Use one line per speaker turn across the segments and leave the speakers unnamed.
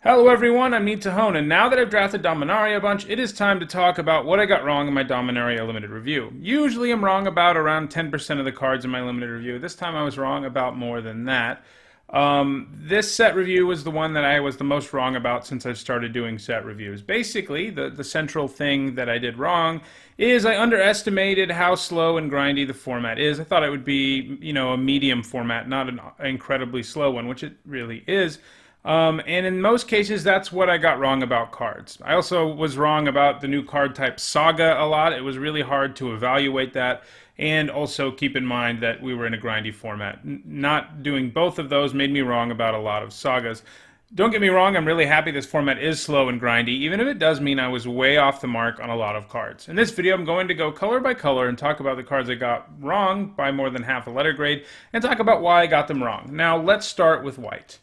Hello everyone, I'm Need to Hone, and now that I've drafted Dominaria a bunch, it is time to talk about what I got wrong in my Dominaria limited review. Usually I'm wrong about around 10% of the cards in my limited review. This time I was wrong about more than that. This set review was the one that I was the most wrong about since I've started doing set reviews. Basically, the central thing that I did wrong is I underestimated how slow and grindy the format is. I thought it would be, a medium format, not an incredibly slow one, which it really is. And in most cases, that's what I got wrong about cards. I also was wrong about the new card type Saga a lot. It was really hard to evaluate that. And also keep in mind that we were in a grindy format. Not doing both of those made me wrong about a lot of Sagas. Don't get me wrong, I'm really happy this format is slow and grindy, even if it does mean I was way off the mark on a lot of cards. In this video, I'm going to go color by color and talk about the cards I got wrong by more than half a letter grade, and talk about why I got them wrong. Now, let's start with white.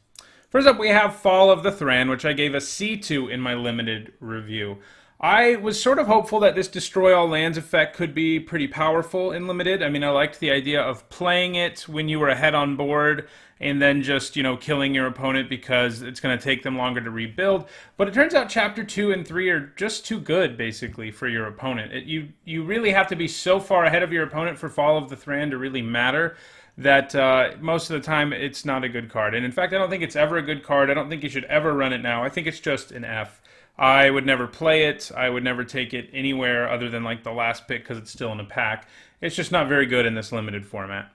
First up, we have Fall of the Thran, which I gave a C to in my limited review. I was sort of hopeful that this Destroy All Lands effect could be pretty powerful in limited. I mean, I liked the idea of playing it when you were ahead on board and then just, killing your opponent because it's going to take them longer to rebuild. But it turns out Chapter 2 and 3 are just too good, basically, for your opponent. You really have to be so far ahead of your opponent for Fall of the Thran to really matter that most of the time it's not a good card. And in fact, I don't think it's ever a good card. I don't think you should ever run it now. I think it's just an F. I would never play it. I would never take it anywhere other than like the last pick because it's still in a pack. It's just not very good in this limited format.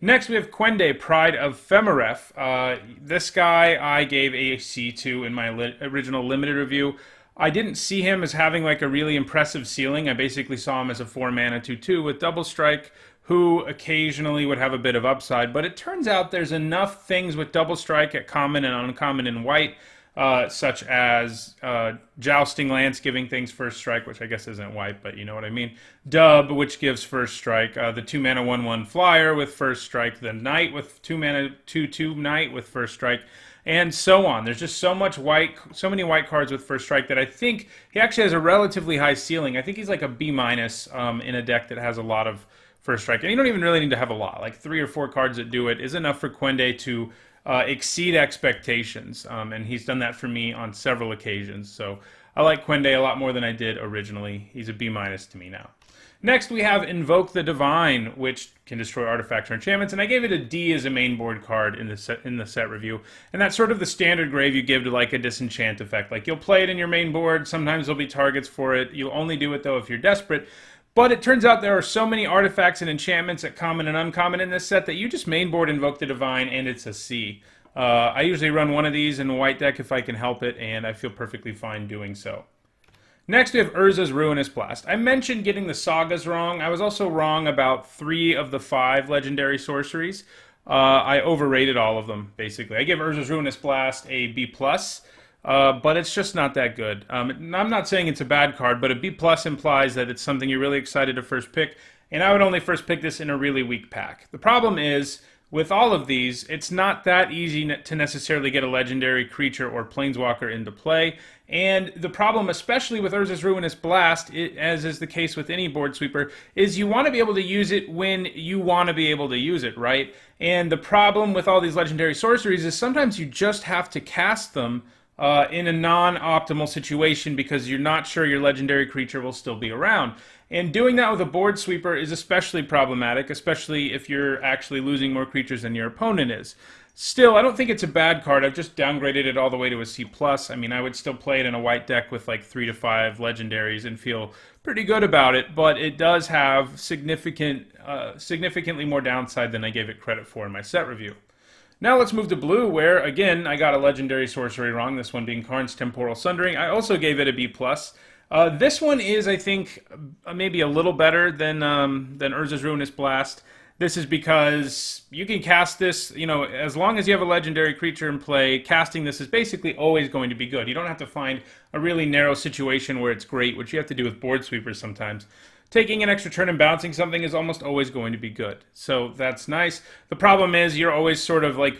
Next, we have Quende, Pride of Femeref. This guy I gave a C to in my original limited review. I didn't see him as having like a really impressive ceiling. I basically saw him as a 4-mana 2/2 with double strike, who occasionally would have a bit of upside, but it turns out there's enough things with double strike at common and uncommon in white, such as Jousting Lance giving things first strike, which I guess isn't white, but you know what I mean. Dub, which gives first strike, the 2-mana 1/1 flyer with first strike, the Knight with 2-mana 2/2 Knight with first strike, and so on. There's just so many white cards with first strike that I think he actually has a relatively high ceiling. I think he's like a B- in a deck that has a lot of first strike. And you don't even really need to have a lot. Like 3 or 4 cards that do it is enough for Quende to exceed expectations. And he's done that for me on several occasions. So I like Quende a lot more than I did originally. He's a B- to me now. Next, we have Invoke the Divine, which can destroy artifacts or enchantments, and I gave it a D as a main board card in the set review. And that's sort of the standard grave you give to like a disenchant effect. Like you'll play it in your main board, sometimes there'll be targets for it. You'll only do it though if you're desperate. But it turns out there are so many artifacts and enchantments at common and uncommon in this set that you just mainboard Invoke the Divine and it's a C. I usually run one of these in a white deck if I can help it, and I feel perfectly fine doing so. Next, we have Urza's Ruinous Blast. I mentioned getting the sagas wrong. I was also wrong about 3 of the 5 legendary sorceries. I overrated all of them, basically. I give Urza's Ruinous Blast a B+. But it's just not that good. I'm not saying it's a bad card, but a B+ implies that it's something you're really excited to first pick, and I would only first pick this in a really weak pack. The problem is, with all of these, it's not that easy to necessarily get a legendary creature or planeswalker into play, and the problem, especially with Urza's Ruinous Blast, as is the case with any board sweeper, is you want to be able to use it when you want to be able to use it, right? And the problem with all these legendary sorceries is sometimes you just have to cast them in a non-optimal situation because you're not sure your legendary creature will still be around. And doing that with a board sweeper is especially problematic, especially if you're actually losing more creatures than your opponent is. Still, I don't think it's a bad card. I've just downgraded it all the way to a C+. I mean, I would still play it in a white deck with like 3 to 5 legendaries and feel pretty good about it, but it does have significantly more downside than I gave it credit for in my set review. Now let's move to blue, where, again, I got a legendary sorcery wrong, this one being Karn's Temporal Sundering. I also gave it a B+. This one is, I think, maybe a little better than Urza's Ruinous Blast. This is because you can cast this, as long as you have a legendary creature in play, casting this is basically always going to be good. You don't have to find a really narrow situation where it's great, which you have to do with board sweepers sometimes. Taking an extra turn and bouncing something is almost always going to be good. So that's nice. The problem is you're always sort of like,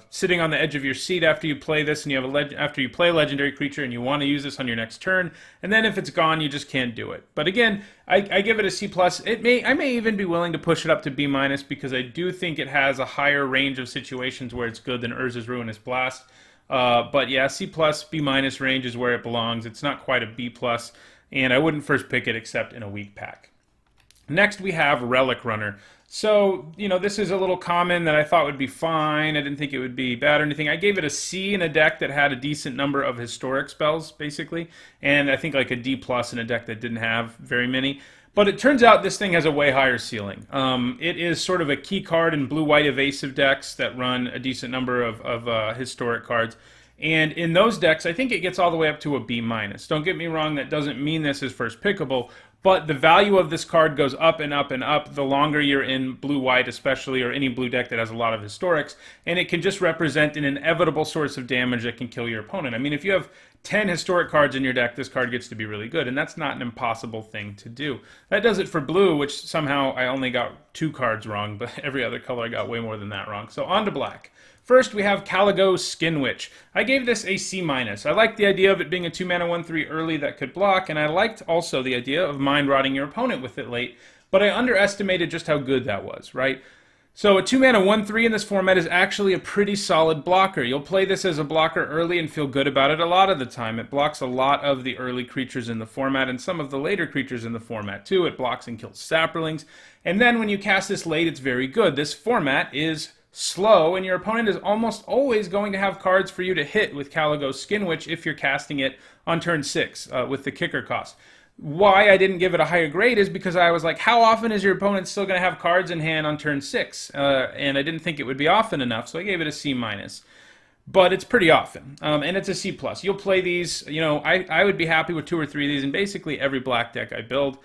sitting on the edge of your seat after you play this, and you have after you play a legendary creature and you want to use this on your next turn, and then if it's gone, you just can't do it. But again, I give it a C+. I may even be willing to push it up to B- because I do think it has a higher range of situations where it's good than Urza's Ruinous Blast. But yeah, C plus, B minus range is where it belongs. It's not quite a B plus, and I wouldn't first pick it except in a weak pack. Next, we have Relic Runner. So, this is a little common that I thought would be fine. I didn't think it would be bad or anything. I gave it a C in a deck that had a decent number of historic spells, basically. And I think like a D plus in a deck that didn't have very many. But it turns out this thing has a way higher ceiling. It is sort of a key card in blue-white evasive decks that run a decent number of historic cards. And in those decks, I think it gets all the way up to a B minus. Don't get me wrong, that doesn't mean this is first pickable, but the value of this card goes up and up and up the longer you're in blue-white especially, or any blue deck that has a lot of historics, and it can just represent an inevitable source of damage that can kill your opponent. I mean, if you have 10 historic cards in your deck, this card gets to be really good, and that's not an impossible thing to do. That does it for blue, which somehow I only got 2 cards wrong, but every other color I got way more than that wrong. So on to black. First, we have Caligo Skin Witch. I gave this a C-. I liked the idea of it being a 2-mana 1/3 early that could block, and I liked also the idea of mind-rotting your opponent with it late, but I underestimated just how good that was, right? So a 2-mana 1/3 in this format is actually a pretty solid blocker. You'll play this as a blocker early and feel good about it a lot of the time. It blocks a lot of the early creatures in the format and some of the later creatures in the format too. It blocks and kills saplings. And then when you cast this late, it's very good. This format is slow, and your opponent is almost always going to have cards for you to hit with Caligo Skin Witch if you're casting it on turn 6 with the kicker cost. Why I didn't give it a higher grade is because I was like, how often is your opponent still going to have cards in hand on turn 6? And I didn't think it would be often enough, so I gave it a C-. But it's pretty often, and it's a C+. You'll play these, I would be happy with 2 or 3 of these in basically every black deck I build.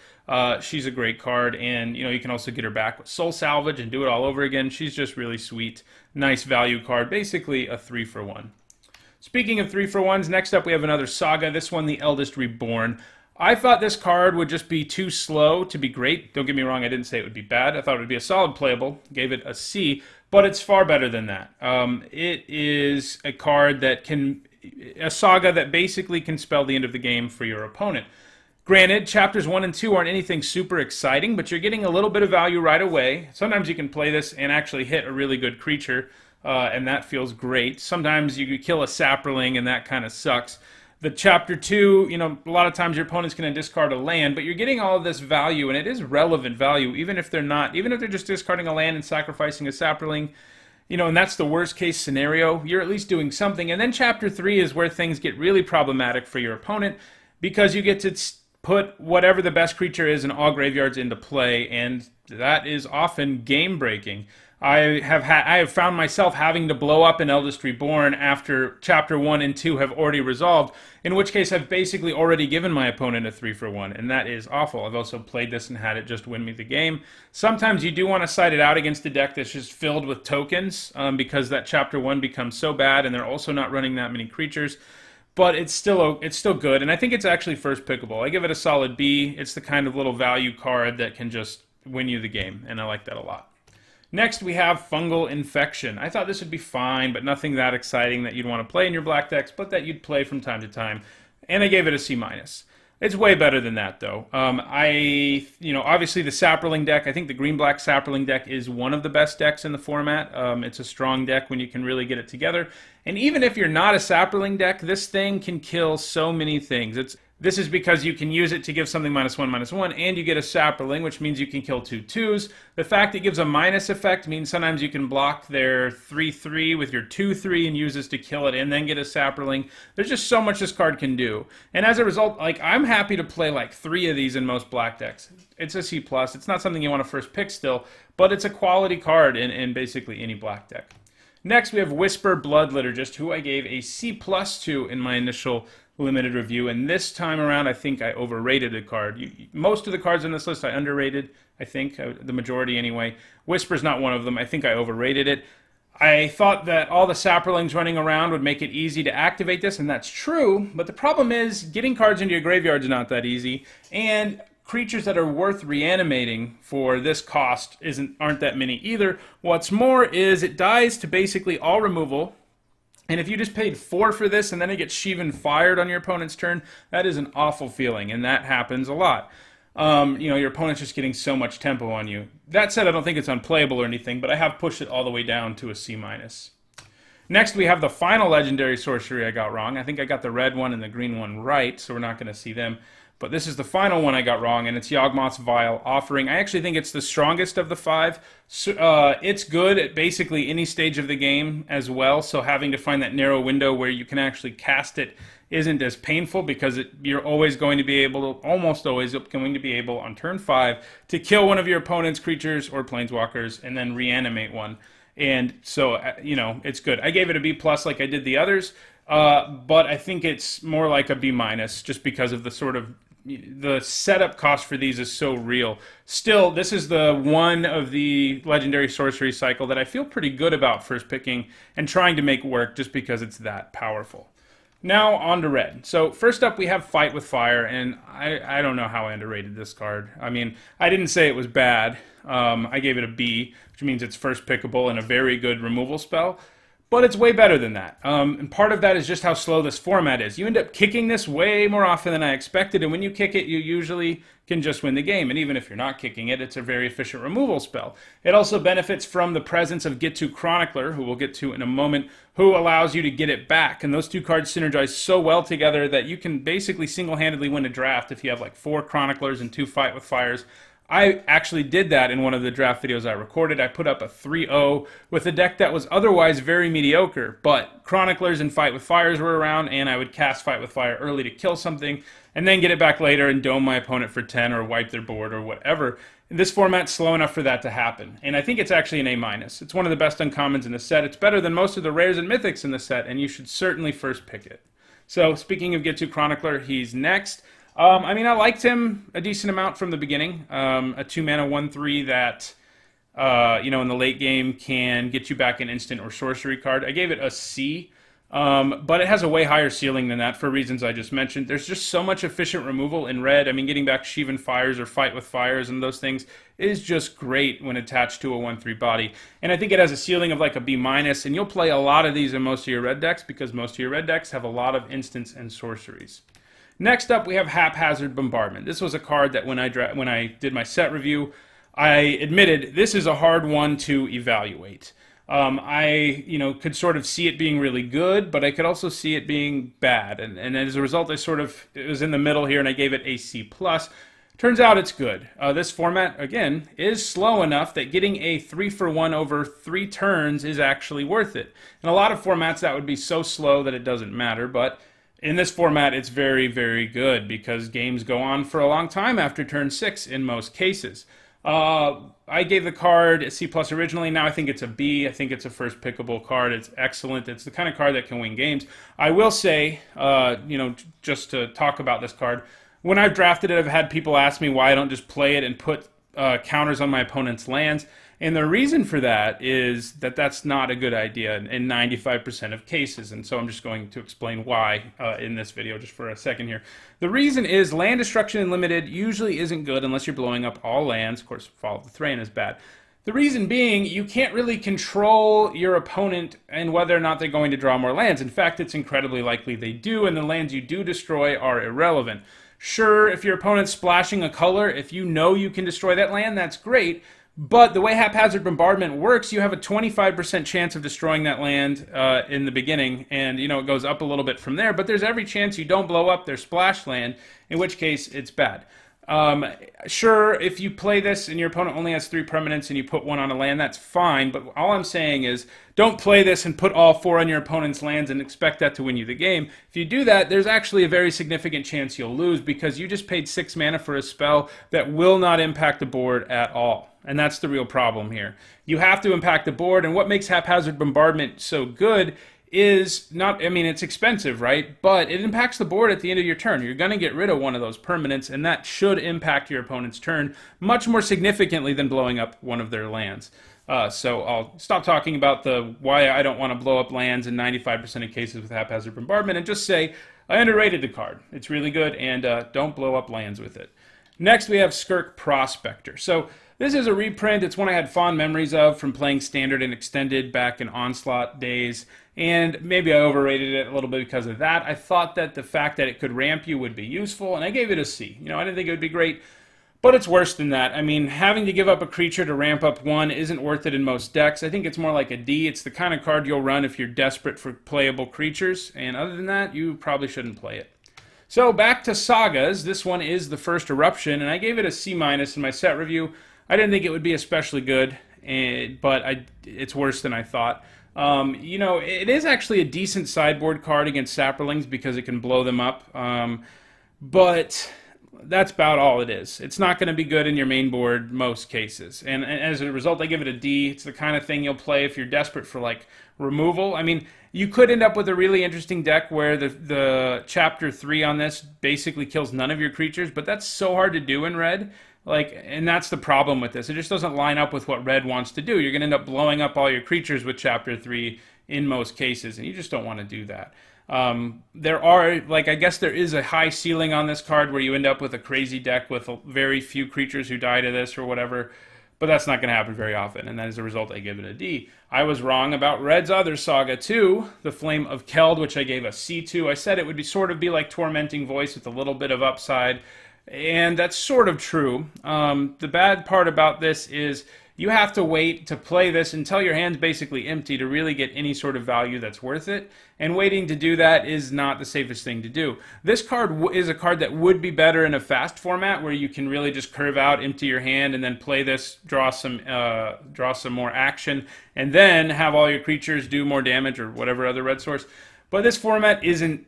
She's a great card, and you can also get her back with Soul Salvage and do it all over again. She's just really sweet, nice value card, basically a 3-for-1. Speaking of 3-for-1s, next up we have another Saga, this one the Eldest Reborn. I thought this card would just be too slow to be great. Don't get me wrong, I didn't say it would be bad. I thought it would be a solid playable, gave it a C, but it's far better than that. It is a card that a Saga that basically can spell the end of the game for your opponent. Granted, chapters 1 and 2 aren't anything super exciting, but you're getting a little bit of value right away. Sometimes you can play this and actually hit a really good creature, and that feels great. Sometimes you could kill a Saproling, and that kind of sucks. The chapter 2, a lot of times your opponent's going to discard a land, but you're getting all of this value, and it is relevant value, even if they're just discarding a land and sacrificing a Saproling, and that's the worst case scenario. You're at least doing something. And then chapter 3 is where things get really problematic for your opponent, because you get to put whatever the best creature is in all graveyards into play, and that is often game-breaking. I have found myself having to blow up an Eldest Reborn after chapter 1 and 2 have already resolved, in which case I've basically already given my opponent a 3-for-1, and that is awful. I've also played this and had it just win me the game. Sometimes you do want to side it out against a deck that's just filled with tokens, because that chapter 1 becomes so bad, and they're also not running that many creatures. But it's still good, and I think it's actually first pickable. I give it a solid B. It's the kind of little value card that can just win you the game, and I like that a lot. Next, we have Fungal Infection. I thought this would be fine, but nothing that exciting that you'd want to play in your black decks, but that you'd play from time to time, and I gave it a C-. It's way better than that, though. Obviously the Saproling deck, I think the green-black Saproling deck is one of the best decks in the format. It's a strong deck when you can really get it together. And even if you're not a Saproling deck, this thing can kill so many things. This is because you can use it to give something -1/-1, and you get a Saproling, which means you can kill 2/2s. The fact it gives a minus effect means sometimes you can block their 3/3 with your 2/3 and use this to kill it and then get a Saproling. There's just so much this card can do. And as a result, I'm happy to play 3 of these in most black decks. It's a C+. It's not something you want to first pick still, but it's a quality card in basically any black deck. Next, we have Whisper Blood Liturgist, who I gave a C+ to in my initial limited review, and this time around I think I overrated the card. Most of the cards on this list I underrated, I think, the majority anyway. Whisper's not one of them. I think I overrated it. I thought that all the Saprolings running around would make it easy to activate this, and that's true, but the problem is getting cards into your graveyard is not that easy, and creatures that are worth reanimating for this cost aren't that many either. What's more is it dies to basically all removal, and if you just paid 4 for this and then it gets Sheevan fired on your opponent's turn, that is an awful feeling, and that happens a lot. Your opponent's just getting so much tempo on you. That said, I don't think it's unplayable or anything, but I have pushed it all the way down to a C-. Next, we have the final legendary sorcery I got wrong. I think I got the red one and the green one right, so we're not going to see them. But this is the final one I got wrong, and it's Yawgmoth's Vial Offering. I actually think it's the strongest of the 5. It's good at basically any stage of the game as well, so having to find that narrow window where you can actually cast it isn't as painful, because you're always going to be able to, almost always going to be able on turn 5 to kill one of your opponent's creatures or planeswalkers and then reanimate one. And so, you know, it's good. I gave it a B+ like I did the others, but I think it's more like a B- just because of the sort of, the setup cost for these is so real. Still, this is the one of the legendary sorcery cycle that I feel pretty good about first picking and trying to make work, just because it's that powerful. Now on to red. So first up we have Fight with Fire, and I don't know how I underrated this card. I mean, I didn't say it was bad. I gave it a B, which means it's first pickable and a very good removal spell. But it's way better than that. And part of that is just how slow this format is. You end up kicking this way more often than I expected, and when you kick it, you usually can just win the game. And even if you're not kicking it, it's a very efficient removal spell. It also benefits from the presence of Get To Chronicler, who we'll get to in a moment, who allows you to get it back. And those two cards synergize so well together that you can basically single-handedly win a draft if you have like 4 Chroniclers and 2 Fight with Fires. I actually did that in one of the draft videos I recorded. I put up a 3-0 with a deck that was otherwise very mediocre, but Chroniclers and Fight with Fires were around, and I would cast Fight with Fire early to kill something, and then get it back later and dome my opponent for 10 or wipe their board or whatever. This format's slow enough for that to happen, and I think it's actually an A-. It's one of the best uncommons in the set. It's better than most of the rares and mythics in the set, and you should certainly first pick it. So, speaking of Get To Chronicler, he's next. I mean, I liked him a decent amount from the beginning. A 2-mana 1/3 that, you know, in the late game can get you back an instant or sorcery card. I gave it a C, but it has a way higher ceiling than that for reasons I just mentioned. There's just so much efficient removal in red. I mean, getting back Sheevan Fires or Fight with Fires and those things is just great when attached to a 1/3 body. And I think it has a ceiling of like a B-, and you'll play a lot of these in most of your red decks, because most of your red decks have a lot of instants and sorceries. Next up, we have Haphazard Bombardment. This was a card that when I did my set review, I admitted this is a hard one to evaluate. I could sort of see it being really good, but I could also see it being bad. And as a result, it was in the middle here, and I gave it a C+. Turns out it's good. This format, again, is slow enough that getting a 3-for-1 over 3 turns is actually worth it. In a lot of formats, that would be so slow that it doesn't matter, but in this format, it's very, very good, because games go on for a long time after turn 6 in most cases. I gave the card a C+ originally. Now I think it's a B. I think it's a first pickable card. It's excellent. It's the kind of card that can win games. I will say, just to talk about this card, when I've drafted it, I've had people ask me why I don't just play it and put counters on my opponent's lands. And the reason for that is that that's not a good idea in 95% of cases. And so I'm just going to explain why in this video just for a second here. The reason is land destruction in limited usually isn't good unless you're blowing up all lands. Of course, Fall of the Thrain is bad. The reason being, you can't really control your opponent and whether or not they're going to draw more lands. In fact, it's incredibly likely they do, and the lands you do destroy are irrelevant. Sure, if your opponent's splashing a color, if you know you can destroy that land, that's great. But the way Haphazard Bombardment works, you have a 25% chance of destroying that land in the beginning, and it goes up a little bit from there, but there's every chance you don't blow up their splash land, in which case it's bad. Sure, if you play this and your opponent only has 3 permanents and you put 1 on a land, that's fine, but all I'm saying is don't play this and put all 4 on your opponent's lands and expect that to win you the game. If you do that, there's actually a very significant chance you'll lose, because you just paid 6 mana for a spell that will not impact the board at all. And that's the real problem here. You have to impact the board, and what makes Haphazard Bombardment so good is not, it's expensive, right? But it impacts the board at the end of your turn. You're going to get rid of one of those permanents, and that should impact your opponent's turn much more significantly than blowing up one of their lands. So I'll stop talking about why I don't want to blow up lands in 95% of cases with Haphazard Bombardment and just say I underrated the card. It's really good, and don't blow up lands with it. Next, we have Skirk Prospector. So this is a reprint. It's one I had fond memories of from playing Standard and Extended back in Onslaught days, and maybe I overrated it a little bit because of that. I thought that the fact that it could ramp you would be useful, and I gave it a C. I didn't think it would be great, But it's worse than that. I mean, having to give up a creature to ramp up 1 isn't worth it in most decks. I think it's more like a D. It's the kind of card you'll run if you're desperate for playable creatures. And other than that, you probably shouldn't play it. So back to Sagas. This one is the first Eruption, and I gave it a C- in my set review. I didn't think it would be especially good, but it's worse than I thought. You know, it is actually a decent sideboard card against Saprolings because it can blow them up. But that's about all it is. It's not going to be good in your main board most cases. And as a result, I give it a D. It's the kind of thing you'll play if you're desperate for, like, removal. I mean, you could end up with a really interesting deck where the Chapter 3 on this basically kills none of your creatures, but that's so hard to do in Red. Like, and that's the problem with this. It just doesn't line up with what Red wants to do. You're going to end up blowing up all your creatures with Chapter 3 in most cases, and you just don't want to do that. There are, like, I guess there is a high ceiling on this card where you end up with a crazy deck with very few creatures who die to this or whatever, but that's not going to happen very often, and as a result, I give it a D. I was wrong about Red's other saga, too, the Flame of Keld, which I gave a C to. I said it would sort of be like Tormenting Voice with a little bit of upside, and that's sort of true. The bad part about this is you have to wait to play this until your hand's basically empty to really get any sort of value that's worth it. And waiting to do that is not the safest thing to do. This card is a card that would be better in a fast format where you can really just curve out, empty your hand, and then play this, draw some more action, and then have all your creatures do more damage or whatever other red source. But this format isn't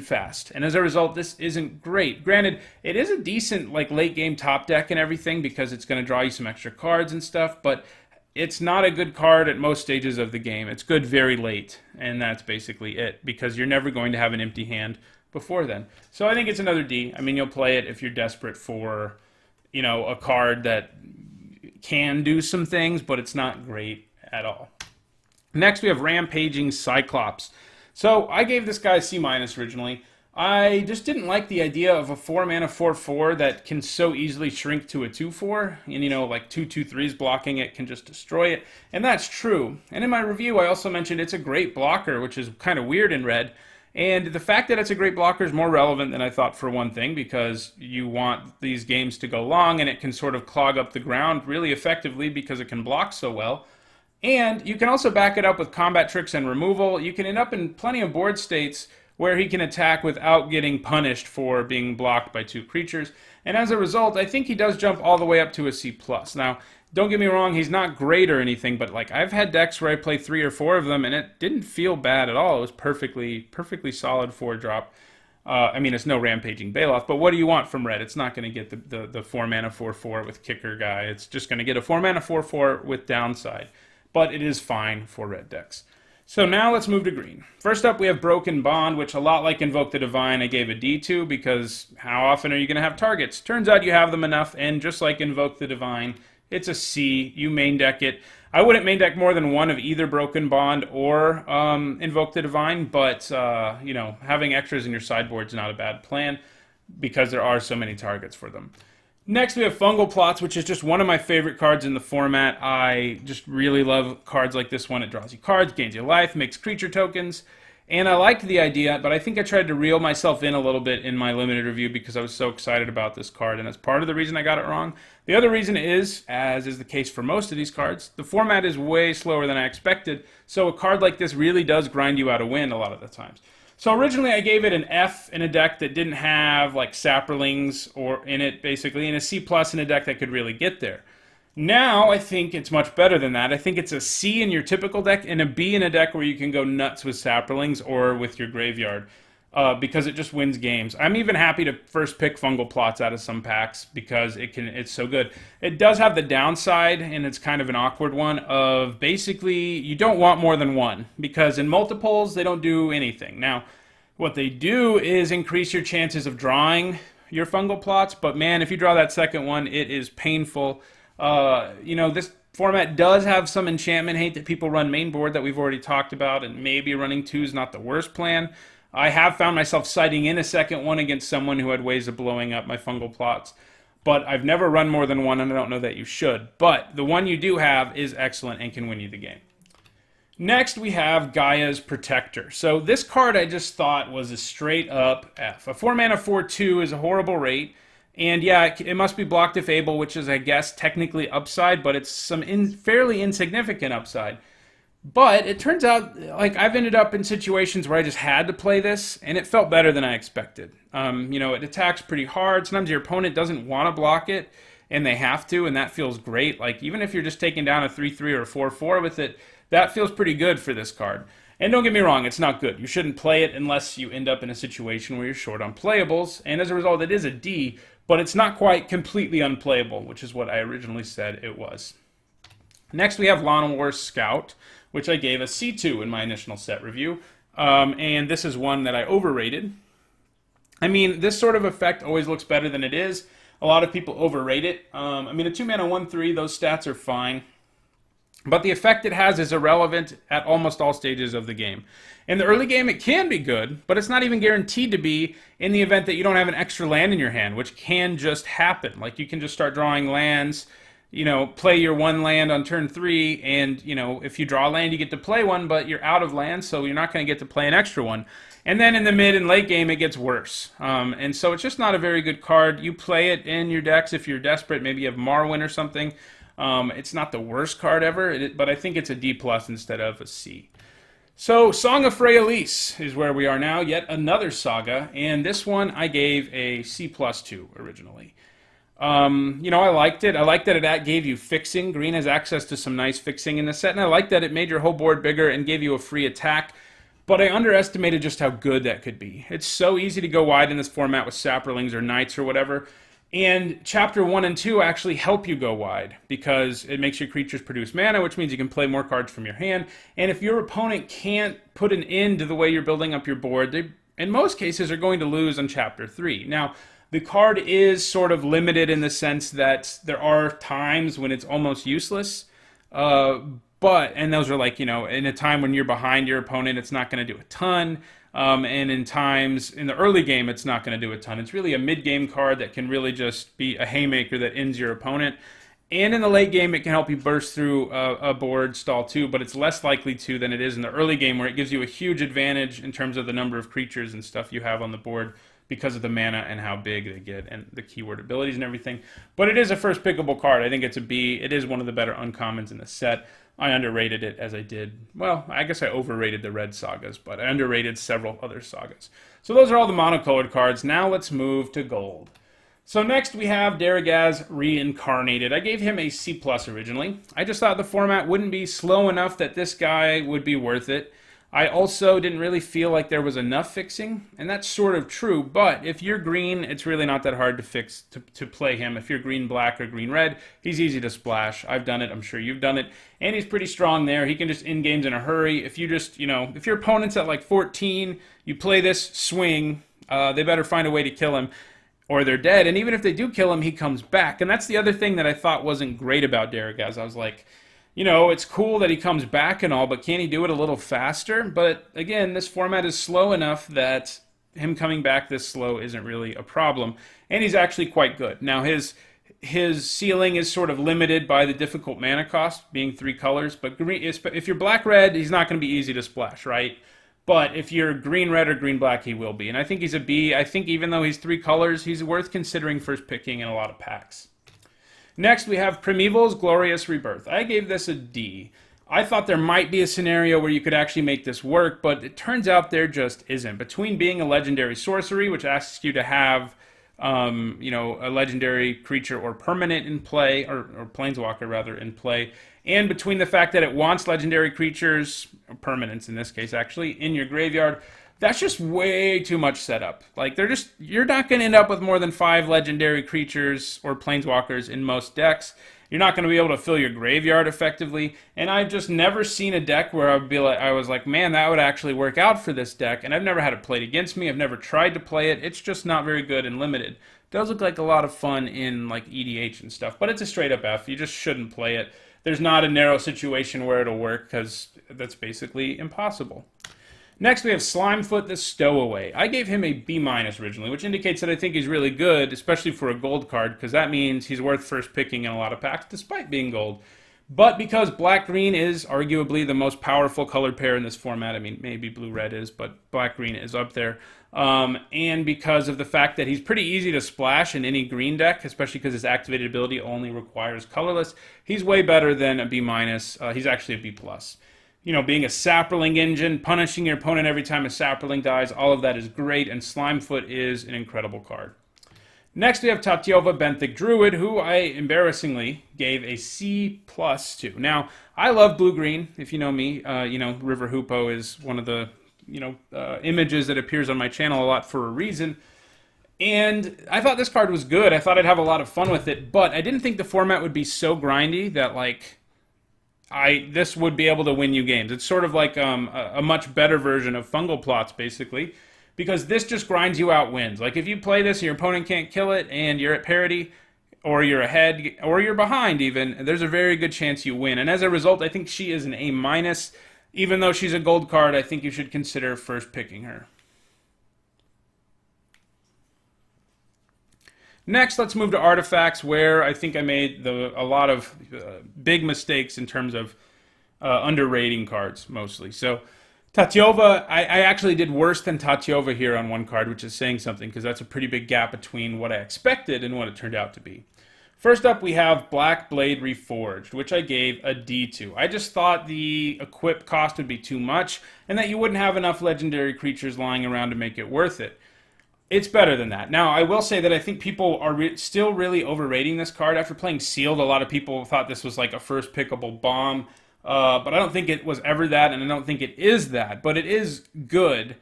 fast, and as a result, this isn't great. Granted, it is a decent, like, late game top deck and everything because it's going to draw you some extra cards and stuff, but it's not a good card at most stages of the game. It's good very late, and that's basically it, because you're never going to have an empty hand before then. So I think it's another D. I mean, you'll play it if you're desperate for, you know, a card that can do some things, but it's not great at all. Next, we have Rampaging Cyclops. So I gave this guy a C- originally. I just didn't like the idea of a 4-mana 4/4 that can so easily shrink to a 2/4. And, you know, like 2/2/3s blocking it can just destroy it. And that's true. And in my review, I also mentioned it's a great blocker, which is kind of weird in Red. And the fact that it's a great blocker is more relevant than I thought, for one thing, because you want these games to go long, and it can sort of clog up the ground really effectively because it can block so well. And you can also back it up with combat tricks and removal. You can end up in plenty of board states where he can attack without getting punished for being blocked by 2 creatures. And as a result, I think he does jump all the way up to a C+. Now, don't get me wrong, he's not great or anything, but, like, I've had decks where I play 3 or 4 of them, and it didn't feel bad at all. It was perfectly solid 4-drop. I mean, it's no Rampaging Baloth, but what do you want from Red? It's not going to get the 4-mana 4/4 with Kicker guy. It's just going to get a 4-mana 4/4 with downside. But it is fine for Red decks. So now let's move to green. First up, we have Broken Bond, which, a lot like Invoke the Divine, I gave a D to, because how often are you going to have targets? Turns out you have them enough, and just like Invoke the Divine, it's a C. You main deck it. I wouldn't main deck more than one of either Broken Bond or Invoke the Divine, but you know, having extras in your sideboard is not a bad plan because there are so many targets for them. Next, we have Fungal Plots, which is just one of my favorite cards in the format. I just really love cards like this one. It draws you cards, gains you life, makes creature tokens. And I liked the idea, but I think I tried to reel myself in a little bit in my limited review because I was so excited about this card, and that's part of the reason I got it wrong. The other reason is, as is the case for most of these cards, the format is way slower than I expected, so a card like this really does grind you out a win a lot of the times. So originally I gave it an F in a deck that didn't have, like, Saprolings or in it, basically, and a C+ in a deck that could really get there. Now I think it's much better than that. I think it's a C in your typical deck and a B in a deck where you can go nuts with Saprolings or with your graveyard because it just wins games. I'm even happy to first pick Fungal Plots out of some packs because it's so good. It does have the downside, and it's kind of an awkward one, of basically you don't want more than one because in multiples they don't do anything. Now, what they do is increase your chances of drawing your Fungal Plots, but man, if you draw that second one, it is painful. You know, this format does have some enchantment hate that people run main board that we've already talked about, and maybe running 2 is not the worst plan. I have found myself citing in a second one against someone who had ways of blowing up my Fungal Plots, but I've never run more than one, and I don't know that you should. But the one you do have is excellent and can win you the game. Next, we have Gaia's Protector. So this card I just thought was a straight up F. A 4-mana 4/2 is a horrible rate, And yeah, it must be blocked if able, which is, I guess, technically upside, but it's some fairly insignificant upside. But it turns out, like, I've ended up in situations where I just had to play this, and it felt better than I expected. It attacks pretty hard. Sometimes your opponent doesn't want to block it, and they have to, and that feels great. Like, even if you're just taking down a 3-3 or a 4-4 with it, that feels pretty good for this card. And don't get me wrong, it's not good. You shouldn't play it unless you end up in a situation where you're short on playables, and as a result, it is a D, but it's not quite completely unplayable, which is what I originally said it was. Next, we have Llanowar Scout, which I gave a C2 in my initial set review, and this is one that I overrated. I mean, this sort of effect always looks better than it is. A lot of people overrate it. A 2-mana 1-3, those stats are fine. But the effect it has is irrelevant at almost all stages of the game. In the early game, it can be good, but it's not even guaranteed to be in the event that you don't have an extra land in your hand, which can just happen. Like, you can just start drawing lands, play your one land on turn 3, and, if you draw a land, you get to play one, but you're out of land, so you're not going to get to play an extra one. And then in the mid and late game, it gets worse. And so it's just not a very good card. You play it in your decks if you're desperate. Maybe you have Marwyn or something. It's not the worst card ever, but I think it's a D+ instead of a C. So, Song of Freyalise is where we are now, yet another saga, and this one I gave a C+2 originally. I liked it. I liked that it gave you fixing. Green has access to some nice fixing in the set, and I liked that it made your whole board bigger and gave you a free attack, but I underestimated just how good that could be. It's so easy to go wide in this format with Saprolings or Knights or whatever. And Chapter 1 and 2 actually help you go wide because it makes your creatures produce mana, which means you can play more cards from your hand. And if your opponent can't put an end to the way you're building up your board, they, in most cases, are going to lose on Chapter 3. Now, the card is sort of limited in the sense that there are times when it's almost useless. And those are like, in a time when you're behind your opponent, it's not going to do a ton. And in times in the early game, it's not going to do a ton. It's really a mid-game card that can really just be a haymaker that ends your opponent. And in the late game, it can help you burst through a board stall too, but it's less likely to than it is in the early game, where it gives you a huge advantage in terms of the number of creatures and stuff you have on the board because of the mana and how big they get and the keyword abilities and everything. But it is a first pickable card. I think it's a B. It is one of the better uncommons in the set. I underrated it as I did, well, I guess I overrated the red sagas, but I underrated several other sagas. So those are all the monocolored cards. Now let's move to gold. So next we have Daragaz Reincarnated. I gave him a C+ originally. I just thought the format wouldn't be slow enough that this guy would be worth it. I also didn't really feel like there was enough fixing, and that's sort of true, but if you're green, it's really not that hard to fix, to play him. If you're green-black or green-red, he's easy to splash. I've done it, I'm sure you've done it, and he's pretty strong there. He can just end games in a hurry. If you just, if your opponent's at like 14, you play this swing, they better find a way to kill him, or they're dead, and even if they do kill him, he comes back, and that's the other thing that I thought wasn't great about Daragaz. I was like, it's cool that he comes back and all, but can he do it a little faster? But again, this format is slow enough that him coming back this slow isn't really a problem. And he's actually quite good. Now, his ceiling is sort of limited by the difficult mana cost, being 3 colors. But if you're black-red, he's not going to be easy to splash, right? But if you're green-red or green-black, he will be. And I think he's a B. I think even though he's 3 colors, he's worth considering first picking in a lot of packs. Next, we have Primeval's Glorious Rebirth. I gave this a D. I thought there might be a scenario where you could actually make this work, but it turns out there just isn't. Between being a legendary sorcery, which asks you to have, a legendary creature or permanent in play, or planeswalker rather, in play, and between the fact that it wants legendary creatures, or permanents in this case actually, in your graveyard, that's just way too much setup. Like, you're not going to end up with more than 5 legendary creatures or planeswalkers in most decks. You're not going to be able to fill your graveyard effectively. And I've just never seen a deck where I was like, man, that would actually work out for this deck. And I've never had it played against me. I've never tried to play it. It's just not very good and limited. It does look like a lot of fun in like EDH and stuff, but it's a straight up F. You just shouldn't play it. There's not a narrow situation where it'll work because that's basically impossible. Next, we have Slimefoot the Stowaway. I gave him a B- originally, which indicates that I think he's really good, especially for a gold card, because that means he's worth first picking in a lot of packs, despite being gold. But because black-green is arguably the most powerful colored pair in this format, I mean, maybe blue-red is, but black-green is up there. And because of the fact that he's pretty easy to splash in any green deck, especially because his activated ability only requires colorless, he's way better than a B-. He's actually a B+. You know, being a Saproling engine, punishing your opponent every time a Saproling dies, all of that is great, and Slimefoot is an incredible card. Next, we have Tatyova Benthic Druid, who I embarrassingly gave a C+ to. Now, I love blue-green. If you know me, River Hoopo is one of the images that appears on my channel a lot for a reason. And I thought this card was good. I thought I'd have a lot of fun with it, but I didn't think the format would be so grindy that, like, this would be able to win you games. It's sort of like a much better version of Fungal Plots, basically, because this just grinds you out wins. Like, if you play this and your opponent can't kill it, and you're at parity, or you're ahead, or you're behind even, there's a very good chance you win. And as a result, I think she is an A-. Even though she's a gold card, I think you should consider first picking her. Next, let's move to artifacts, where I think I made a lot of big mistakes in terms of underrating cards, mostly. So, Tatyova, I actually did worse than Tatyova here on one card, which is saying something, because that's a pretty big gap between what I expected and what it turned out to be. First up, we have Blackblade Reforged, which I gave a D to. I just thought the equip cost would be too much, and that you wouldn't have enough legendary creatures lying around to make it worth it. It's better than that. Now, I will say that I think people are still really overrating this card. After playing Sealed, a lot of people thought this was like a first pickable bomb, but I don't think it was ever that, and I don't think it is that, but it is good.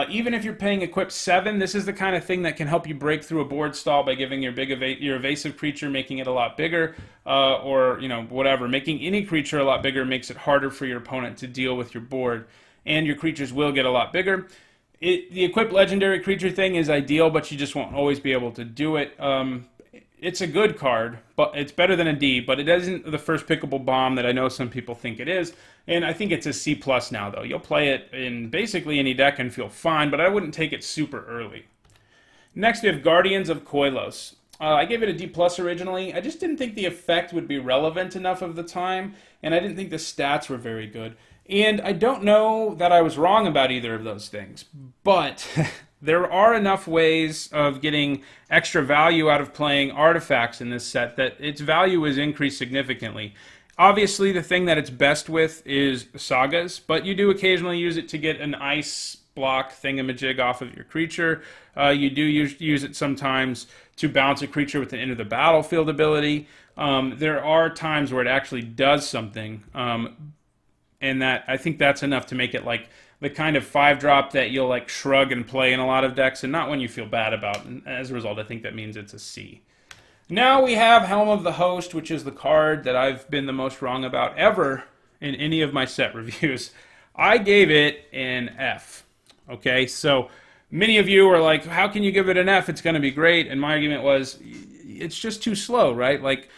Even if you're paying Equip 7, this is the kind of thing that can help you break through a board stall by giving your your evasive creature, making it a lot bigger, or, whatever. Making any creature a lot bigger makes it harder for your opponent to deal with your board, and your creatures will get a lot bigger. The Equip Legendary Creature thing is ideal, but you just won't always be able to do it. It's a good card, but it's better than a D, but it isn't the first pickable bomb that I know some people think it is, and I think it's a C+ now, though. You'll play it in basically any deck and feel fine, but I wouldn't take it super early. Next, we have Guardians of Koilos. I gave it a D+ originally. I just didn't think the effect would be relevant enough of the time, and I didn't think the stats were very good. And I don't know that I was wrong about either of those things, but there are enough ways of getting extra value out of playing artifacts in this set that its value is increased significantly. Obviously, the thing that it's best with is sagas, but you do occasionally use it to get an ice block thingamajig off of your creature. You do use it sometimes to bounce a creature with an Enter the Battlefield ability. There are times where it actually does something, and that I think that's enough to make it like the kind of 5-drop that you'll like shrug and play in a lot of decks, and not one you feel bad about. And as a result, I think that means it's a C. Now we have Helm of the Host, which is the card that I've been the most wrong about ever in any of my set reviews. I gave it an F. Okay, so many of you are like, how can you give it an F? It's going to be great. And my argument was, it's just too slow, right? Like,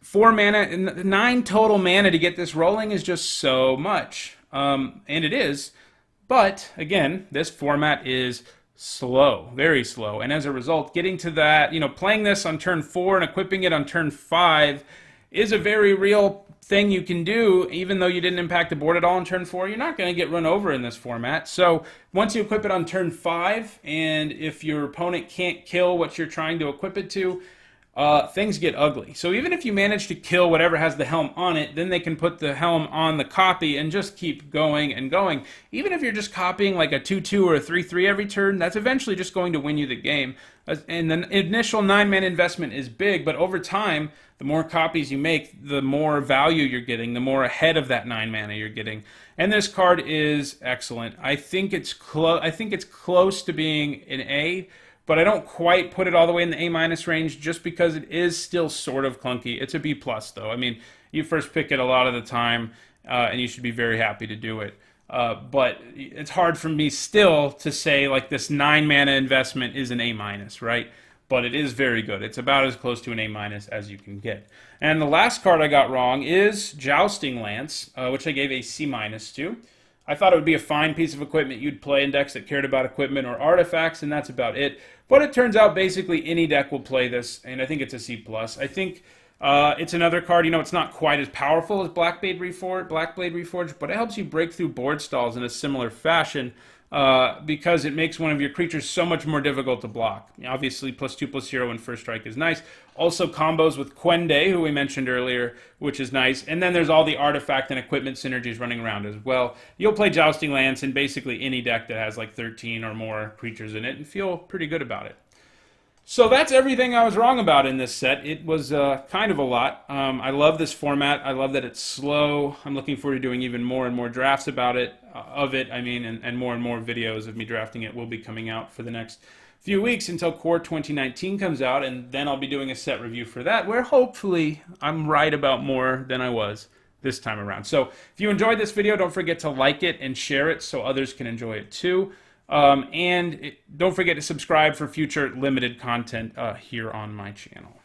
4 mana, 9 total mana to get this rolling is just so much. And it is. But, again, this format is slow, very slow. And as a result, getting to that, playing this on turn 4 and equipping it on turn 5 is a very real thing you can do. Even though you didn't impact the board at all on turn 4, you're not going to get run over in this format. So once you equip it on turn 5, and if your opponent can't kill what you're trying to equip it to, things get ugly. So even if you manage to kill whatever has the helm on it, then they can put the helm on the copy and just keep going and going. Even if you're just copying like a 2/2 or a 3/3 every turn, that's eventually just going to win you the game. And the initial 9-mana investment is big, but over time, the more copies you make, the more value you're getting, the more ahead of that 9 mana you're getting. And this card is excellent. I think it's close to being an A, but I don't quite put it all the way in the A- range just because it is still sort of clunky. It's a B+, though. I mean, you first pick it a lot of the time, and you should be very happy to do it. But it's hard for me still to say, like, this 9-mana investment is an A-, right? But it is very good. It's about as close to an A- as you can get. And the last card I got wrong is Jousting Lance, which I gave a C- to. I thought it would be a fine piece of equipment you'd play in decks that cared about equipment or artifacts, and that's about it. But it turns out basically any deck will play this, and I think it's a C+. I think It's another card, it's not quite as powerful as Blackblade Reforged, but it helps you break through board stalls in a similar fashion because it makes one of your creatures so much more difficult to block. Obviously, +2/+0 and first strike is nice. Also combos with Quende, who we mentioned earlier, which is nice. And then there's all the artifact and equipment synergies running around as well. You'll play Jousting Lance in basically any deck that has like 13 or more creatures in it and feel pretty good about it. So that's everything I was wrong about in this set. It was kind of a lot. I love this format. I love that it's slow. I'm looking forward to doing even more and more drafts about it, and more videos of me drafting it will be coming out for the next few weeks until Core 2019 comes out, and then I'll be doing a set review for that, where hopefully I'm right about more than I was this time around. So if you enjoyed this video, don't forget to like it and share it so others can enjoy it too. Don't forget to subscribe for future limited content here on my channel.